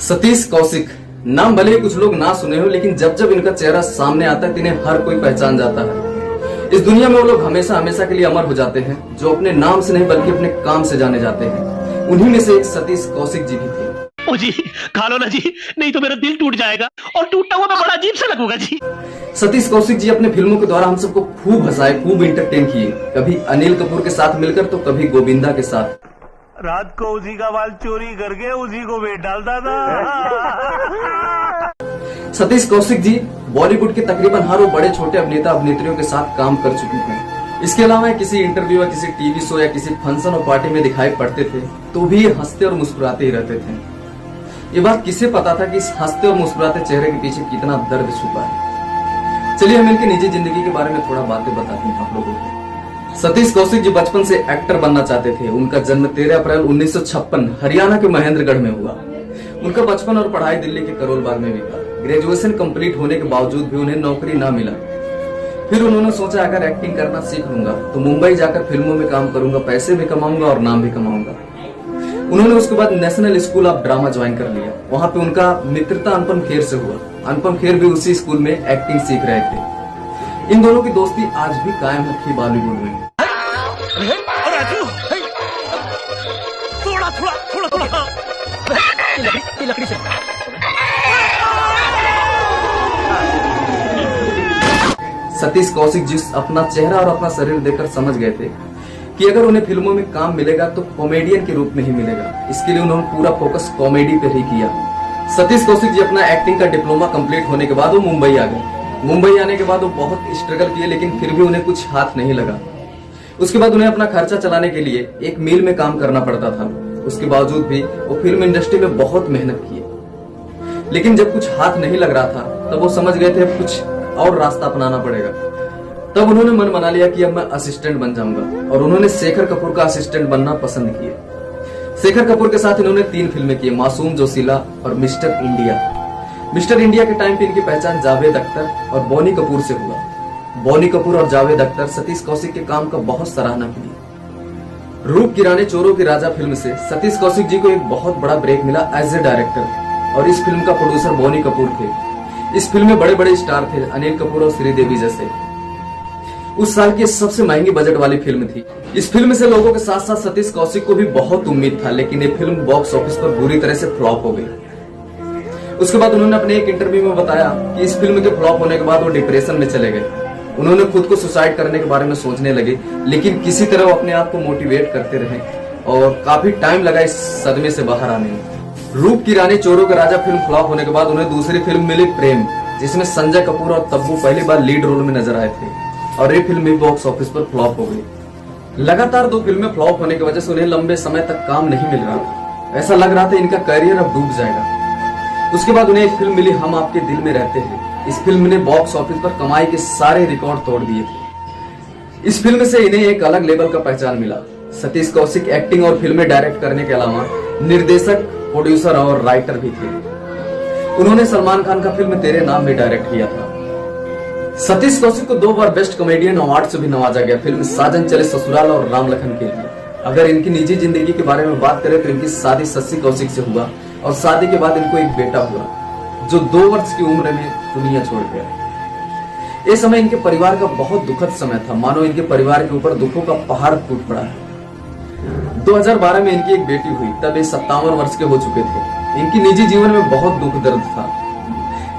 सतीश कौशिक नाम भले ही कुछ लोग ना सुने हो, लेकिन जब जब इनका चेहरा सामने आता है इन्हें हर कोई पहचान जाता है। इस दुनिया में वो लोग हमेशा हमेशा के लिए अमर हो जाते हैं जो अपने नाम से नहीं बल्कि अपने काम से जाने जाते हैं। उन्हीं में से एक सतीश कौशिक जी भी थे। ओ जी, खा लो ना जी, नहीं तो मेरा दिल टूट जाएगा और टूटता हुआ मैं बड़ा अजीब सा लगूंगा जी। सतीश कौशिक जी अपने फिल्मों के द्वारा हम सबको खूब हंसाए, खूब इंटरटेन किए। कभी अनिल कपूर के साथ मिलकर तो कभी गोविंदा के साथ। रात को उसी का बाल चोरी करके उसी को बेच डालता था। सतीश कौशिक जी बॉलीवुड के तकरीबन हर वो बड़े छोटे अभिनेता अभिनेत्रियों के साथ काम कर चुके हैं। इसके अलावा किसी इंटरव्यू या किसी टीवी शो या किसी फंक्शन और पार्टी में दिखाई पड़ते थे तो भी ये हंसते और मुस्कुराते ही रहते थे। ये बात किसे पता था कि इस हंसते और मुस्कुराते चेहरे के पीछे कितना दर्द छुपा है। चलिए हम इनकी निजी जिंदगी के बारे में थोड़ा बातें बताते हैं आप लोगों को। सतीश कौशिक जी बचपन से एक्टर बनना चाहते थे। उनका जन्म 13 अप्रैल 1956 हरियाणा के महेंद्रगढ़ में हुआ। उनका बचपन और पढ़ाई दिल्ली के करोल बाग में बीता। ग्रेजुएशन कंप्लीट होने के बावजूद भी उन्हें नौकरी ना मिला। फिर उन्होंने सोचा अगर एक्टिंग करना सीख लूंगा तो मुंबई जाकर फिल्मों में काम करूंगा, पैसे भी कमाऊंगा और नाम भी कमाऊंगा। उन्होंने उसके बाद national school of drama join कर लिया। वहां पे उनका मित्रता अनुपम खेर से हुआ। अनुपम खेर भी उसी स्कूल में एक्टिंग सीख रहे थे। इन दोनों की दोस्ती आज भी कायम है बॉलीवुड में। लकड़ी से सतीश कौशिक जी अपना चेहरा और अपना शरीर देखकर समझ गए थे कि अगर उन्हें फिल्मों में काम मिलेगा तो कॉमेडियन के रूप में ही मिलेगा। इसके लिए उन्होंने पूरा फोकस कॉमेडी पर ही किया। सतीश कौशिक जी अपना एक्टिंग का डिप्लोमा कंप्लीट होने के बाद वो मुंबई आ गए। मुंबई आने के बाद वो बहुत स्ट्रगल किए, लेकिन फिर भी उन्हें कुछ हाथ नहीं लगा। उसके बाद उन्हें अपना खर्चा चलाने के लिए एक मिल में काम करना पड़ता था। उसके बावजूद भी वो फिल्म इंडस्ट्री में बहुत मेहनत किए, लेकिन जब कुछ हाथ नहीं लग रहा था तब वो समझ गए थे अब कुछ और रास्ता अपनाना पड़ेगा। तब उन्होंने मन बना लिया कि अब मैं असिस्टेंट बन जाऊंगा और उन्होंने शेखर कपूर का असिस्टेंट बनना पसंद किया। शेखर कपूर के साथ इन्होंने 3 फिल्में की, मासूम जोशीला और मिस्टर इंडिया। मिस्टर इंडिया के टाइम पे इनकी पहचान जावेद अख्तर और बॉनी कपूर से हुआ। बॉनी कपूर और जावेद अख्तर सतीश कौशिक के काम का बहुत सराहना की। रूप की रानी चोरों की राजा फिल्म से सतीश कौशिक जी को एक बहुत बड़ा ब्रेक मिला एज ए डायरेक्टर, और इस फिल्म का प्रोड्यूसर बॉनी कपूर थे। इस फिल्म में बड़े बड़े स्टार थे, अनिल कपूर और श्रीदेवी जैसे। उस साल की सबसे महंगी बजट वाली फिल्म थी। इस फिल्म से लोगों के साथ साथ सतीश कौशिक को भी बहुत उम्मीद था, लेकिन ये फिल्म बॉक्स ऑफिस पर बुरी तरह से फ्लॉप हो गई। उसके बाद उन्होंने अपने एक इंटरव्यू में बताया कि इस फिल्म के फ्लॉप होने के बाद वो डिप्रेशन में चले गए। उन्होंने खुद को सुसाइड करने के बारे में सोचने लगे, लेकिन किसी तरह वो अपने आप को मोटिवेट करते रहे और काफी टाइम लगा इस सदमे से बाहर आने में। रूप की रानी चोरों का राजा फिल्म फ्लॉप होने के बाद उन्हें दूसरी फिल्म मिली प्रेम, जिसमें संजय कपूर और तब्बू पहली बार लीड रोल में नजर आए थे, और ये फिल्म भी बॉक्स ऑफिस पर फ्लॉप हो गई। लगातार 2 फिल्में फ्लॉप होने की वजह से उन्हें लंबे समय तक काम नहीं मिल रहा था। ऐसा लग रहा था इनका करियर अब डूब जाएगा। उसके बाद उन्हें एक फिल्म मिली हम आपके दिल में रहते हैं। इस फिल्म ने बॉक्स ऑफिस पर कमाई के सारे रिकॉर्ड तोड़ दिए थे। इस फिल्म से इन्हें एक अलग लेवल का पहचान मिला। सतीश कौशिक एक्टिंग और फिल्में डायरेक्ट करने के अलावा निर्देशक, प्रोड्यूसर और राइटर भी थे। उन्होंने सलमान खान का फिल्म तेरे नाम भी डायरेक्ट किया था। सतीश कौशिक को 2 बार बेस्ट कॉमेडियन अवार्ड से भी नवाजा गया, फिल्म साजन चले ससुराल और राम लखन के लिए। अगर इनकी निजी जिंदगी के बारे में बात करें तो इनकी शादी शशि कौशिक से हुआ और शादी के बाद इनको एक बेटा हुआ जो 2 वर्ष की उम्र में दुनिया छोड़ गया। ये समय इनके परिवार का बहुत दुखद समय था, मानो इनके परिवार के ऊपर दुखों का पहाड़ टूट पड़ा है। 2012 में इनकी एक बेटी हुई, तब ये 57 वर्ष के हो चुके थे। इनकी निजी जीवन में बहुत दुख दर्द था,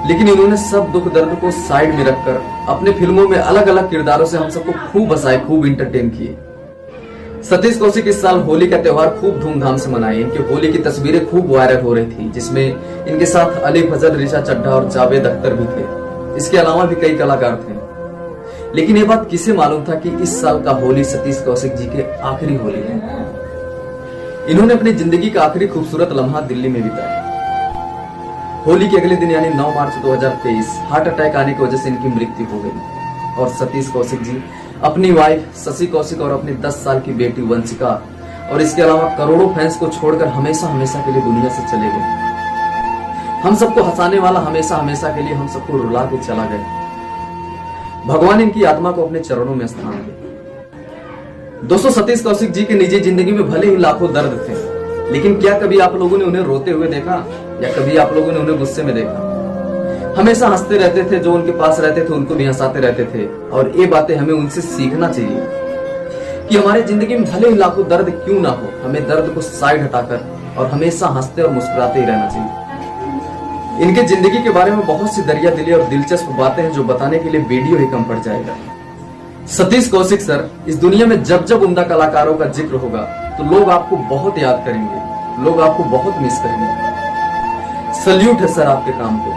लेकिन इन्होंने सब दुख दर्द को साइड में रखकर अपने फिल्मों में अलग अलग किरदारों से हम सबको खूब हंसाए, खूब इंटरटेन किए। सतीश कौशिक इस साल होली का त्योहार खूब धूमधाम से मनाए। इनकी होली की तस्वीरें खूब वायरल हो रही थी, जिसमें इनके साथ अली फजल, ऋचा चड्ढा और जावेद अख्तर भी थे। इसके अलावा भी कई कलाकार थे। लेकिन ये बात किसे मालूम था कि इस साल का होली सतीश कौशिक जी के आखिरी होली है। इन्होंने अपनी जिंदगी का आखिरी खूबसूरत लम्हा दिल्ली में बिताया। होली के अगले दिन यानी 9 मार्च 2023 हार्ट अटैक आने की वजह से इनकी मृत्यु हो गई और सतीश कौशिक जी अपनी वाइफ शशि कौशिक और अपनी 10 साल की बेटी वंशिका और इसके अलावा करोड़ों फैंस को छोड़कर हमेशा हमेशा के लिए दुनिया से चले गए। हम सबको हंसाने वाला हमेशा हमेशा के लिए हम सबको रुला के चला गया। भगवान इनकी आत्मा को अपने चरणों में स्थान दे। दोस्तों, सतीश कौशिक जी की निजी जिंदगी में भले ही लाखों दर्द थे, लेकिन क्या कभी आप लोगों ने उन्हें रोते हुए देखा या कभी आप लोगों ने उन्हें गुस्से में देखा? हमेशा हंसते रहते थे, जो उनके पास रहते थे उनको भी हंसाते रहते थे। और ये बातें हमें उनसे सीखना चाहिए कि हमारे जिंदगी में भले ही लाखों दर्द क्यों ना हो, हमें दर्द को साइड हटाकर और हमेशा हंसते और मुस्कुराते ही रहना चाहिए। इनके जिंदगी के बारे में बहुत सी दरिया दिली और दिलचस्प बातें हैं जो बताने के लिए वीडियो ही कम पड़ जाएगा। सतीश कौशिक सर, इस दुनिया में जब जब उम्दा कलाकारों का जिक्र होगा तो लोग आपको बहुत याद करेंगे, लोग आपको बहुत मिस करेंगे। सल्यूट है सर आपके काम को।